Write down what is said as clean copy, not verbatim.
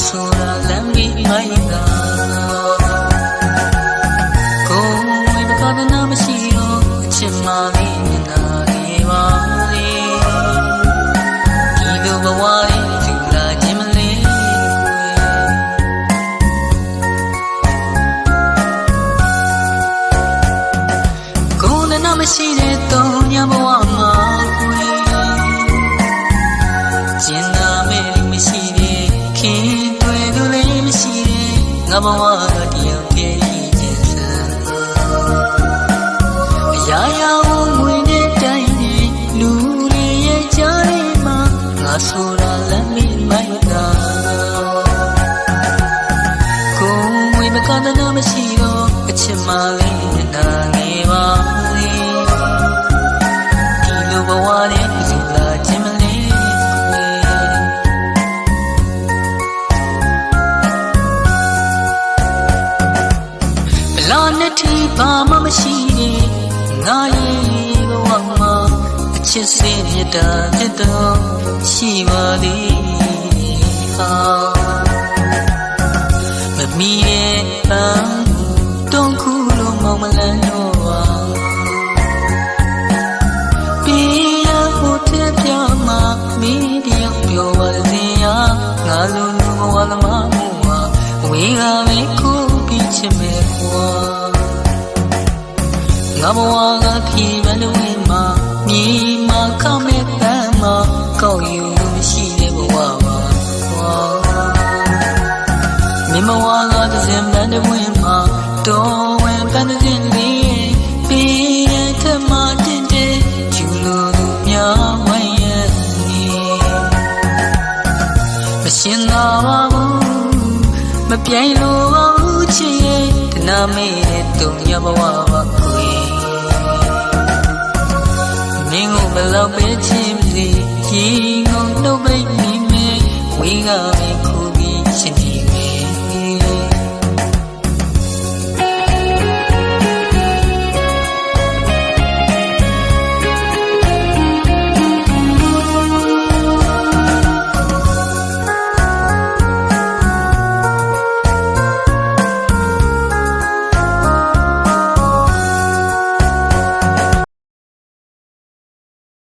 ဆိုတာလမ်းမီမိုင်းကကိုယ်ဝိပကနာမရှိတော့အချစ်မလေးမျက်နှာလေးပါလေဒီလိုဘဝလေးသူလာခြင်းမလေးကိုယ်နဲ့မရှိတဲ့တုံးညဘဝမှာငါဘဝကတယောက်တည်းခြင်းစံအရာရာငွေနဲ့တိုင်းနေလူတွေရဲ့ကြားထဲမှာငါဆိုတာလက်မိမိုက်တာကိုယ်ဝိမကနာမရှိတော့အချစ်မလေးနဲ့နာနေပါလေဒီလိုဘဝနဲ့သူလာခြင်းမလေးလာနဲ့တီဘာမှမရှိနေငါရဲ့ဘဝမှာအချစ်စေမြတ်တာဖြစ်တော့ရှိပါသည်ဟာမမီရဲ့ပန်းတုံးခုလုံးမောင်မလန်းတော့ပါပြီးရဖို့တဲ့ပြမှာမင်းတယောက်ပြောပါစေရငါလိုလူဘဝလမမှုမှာဝေးကပဲခုပြီးချင်မဲ့ကွာငါဘဝကဖြေမလို့ဝင်မှာမြေမှာကောက်မဲ့ပန်းမှာကောက်ယူလို့မရှိတဲ့ဘဝပါကွာမြမဝါကတစ်စင်ပန်းတစ်ဝင်မှာတော်ဝင်ပန်းတစ်စင်လေးပြီးရထမတင်တဲ့ကျူလို့သူများဝိုင်းရနေမရှင်းသာပါဘူးမပြိုင်လို့ပါဘူးချစ်ရဲ့တနာမေးတဲ့တုံရဘဝပါခွေမင်းကိုဘယ်လောက်ပဲချစ်မစီကြီးငုံနှုတ်ပိတ်မိမယ်ဝေးကပဲ